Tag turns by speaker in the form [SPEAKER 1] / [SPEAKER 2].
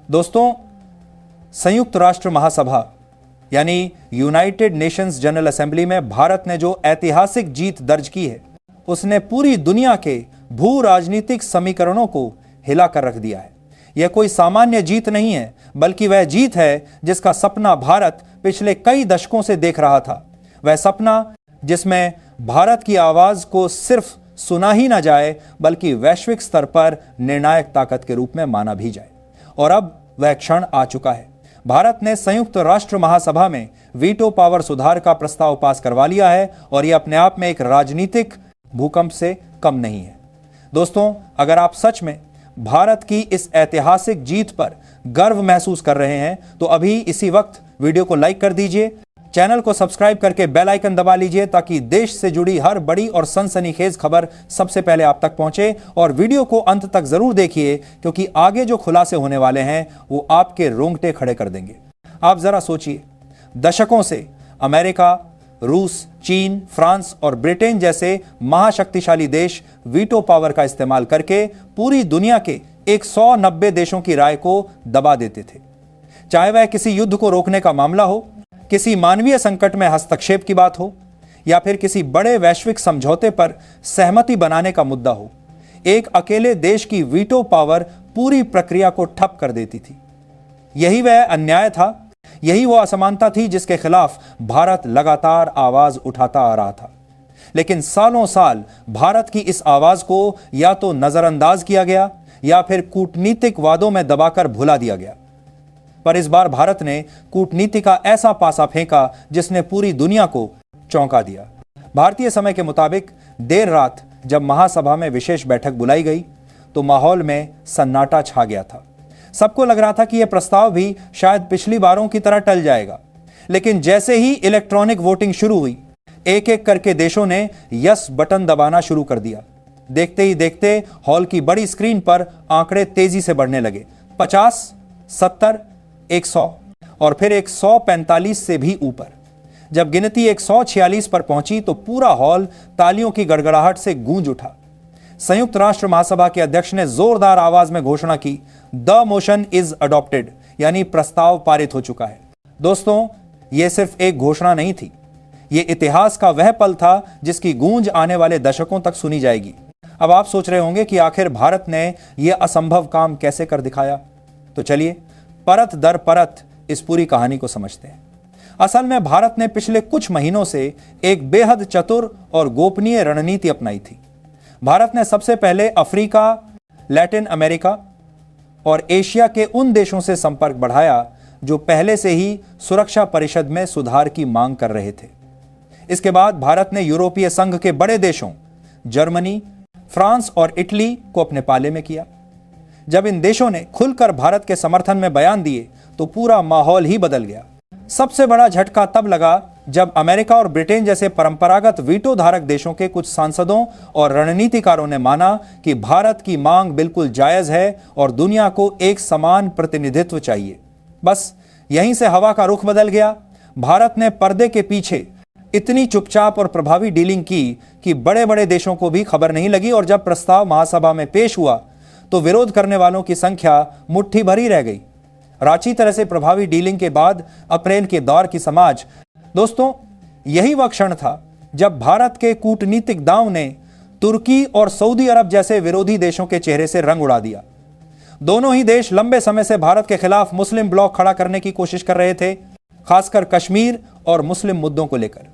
[SPEAKER 1] दोस्तों, संयुक्त राष्ट्र महासभा यानी यूनाइटेड नेशंस जनरल असेंबली में भारत ने जो ऐतिहासिक जीत दर्ज की है, उसने पूरी दुनिया के भू राजनीतिक समीकरणों को हिला कर रख दिया है। यह कोई सामान्य जीत नहीं है, बल्कि वह जीत है जिसका सपना भारत पिछले कई दशकों से देख रहा था। वह सपना जिसमें भारत की आवाज को सिर्फ सुना ही ना जाए, बल्कि वैश्विक स्तर पर निर्णायक ताकत के रूप में माना भी जाए। और अब वह क्षण आ चुका है। भारत ने संयुक्त राष्ट्र महासभा में वीटो पावर सुधार का प्रस्ताव पास करवा लिया है और यह अपने आप में एक राजनीतिक भूकंप से कम नहीं है। दोस्तों, अगर आप सच में भारत की इस ऐतिहासिक जीत पर गर्व महसूस कर रहे हैं तो अभी इसी वक्त वीडियो को लाइक कर दीजिए, चैनल को सब्सक्राइब करके बेल आइकन दबा लीजिए ताकि देश से जुड़ी हर बड़ी और सनसनीखेज खबर सबसे पहले आप तक पहुंचे। और वीडियो को अंत तक जरूर देखिए, क्योंकि आगे जो खुलासे होने वाले हैं वो आपके रोंगटे खड़े कर देंगे। आप जरा सोचिए, दशकों से अमेरिका, रूस, चीन, फ्रांस और ब्रिटेन जैसे महाशक्तिशाली देश वीटो पावर का इस्तेमाल करके पूरी दुनिया के 190 देशों की राय को दबा देते थे। चाहे वह किसी युद्ध को रोकने का मामला हो, किसी मानवीय संकट में हस्तक्षेप की बात हो, या फिर किसी बड़े वैश्विक समझौते पर सहमति बनाने का मुद्दा हो, एक अकेले देश की वीटो पावर पूरी प्रक्रिया को ठप कर देती थी। यही वह अन्याय था, यही वो असमानता थी जिसके खिलाफ भारत लगातार आवाज उठाता आ रहा था। लेकिन सालों साल भारत की इस आवाज को या तो नजरअंदाज किया गया या फिर कूटनीतिक वादों में दबाकर भुला दिया गया। पर इस बार भारत ने कूटनीति का ऐसा पासा फेंका जिसने पूरी दुनिया को चौंका दिया। भारतीय समय के मुताबिक देर रात जब महासभा में विशेष बैठक बुलाई गई तो माहौल में सन्नाटा छा गया था। सबको लग रहा था कि यह प्रस्ताव भी शायद पिछली बारों की तरह टल जाएगा। लेकिन जैसे ही इलेक्ट्रॉनिक वोटिंग शुरू हुई, एक एक करके देशों ने यस बटन दबाना शुरू कर दिया। देखते ही देखते हॉल की बड़ी स्क्रीन पर आंकड़े तेजी से बढ़ने लगे। 50, 70, 100 और फिर 145 से भी ऊपर। जब गिनती 146 पर पहुंची तो पूरा हॉल तालियों की गड़गड़ाहट से गूंज उठा। संयुक्त राष्ट्र महासभा के अध्यक्ष ने जोरदार आवाज में घोषणा की, द मोशन इज अडॉप्टेड, यानी प्रस्ताव पारित हो चुका है। दोस्तों, यह सिर्फ एक घोषणा नहीं थी, यह इतिहास का वह पल था जिसकी गूंज आने वाले दशकों तक सुनी जाएगी। अब आप सोच रहे होंगे कि आखिर भारत ने यह असंभव काम कैसे कर दिखाया। तो चलिए परत दर परत इस पूरी कहानी को समझते हैं। असल में भारत ने पिछले कुछ महीनों से एक बेहद चतुर और गोपनीय रणनीति अपनाई थी। भारत ने सबसे पहले अफ्रीका, लैटिन अमेरिका और एशिया के उन देशों से संपर्क बढ़ाया जो पहले से ही सुरक्षा परिषद में सुधार की मांग कर रहे थे। इसके बाद भारत ने यूरोपीय संघ के बड़े देशों जर्मनी, फ्रांस और इटली को अपने पाले में किया। जब इन देशों ने खुलकर भारत के समर्थन में बयान दिए तो पूरा माहौल ही बदल गया। सबसे बड़ा झटका तब लगा जब अमेरिका और ब्रिटेन जैसे परंपरागत वीटो धारक देशों के कुछ सांसदों और रणनीतिकारों ने माना कि भारत की मांग बिल्कुल जायज है और दुनिया को एक समान प्रतिनिधित्व चाहिए। बस यहीं से हवा का रुख बदल गया। भारत ने पर्दे के पीछे इतनी चुपचाप और प्रभावी डीलिंग की कि बड़े बड़े देशों को भी खबर नहीं लगी और जब प्रस्ताव महासभा में पेश हुआ तो विरोध करने वालों की संख्या मुट्ठी भरी रह गई। रांची तरह से प्रभावी डीलिंग के बाद अप्रैल के दौर की समाज। दोस्तों, यही वह क्षण था जब भारत के कूटनीतिक दांव ने तुर्की और सऊदी अरब जैसे विरोधी देशों के चेहरे से रंग उड़ा दिया। दोनों ही देश लंबे समय से भारत के खिलाफ मुस्लिम ब्लॉक खड़ा करने की कोशिश कर रहे थे, खासकर कश्मीर और मुस्लिम मुद्दों को लेकर।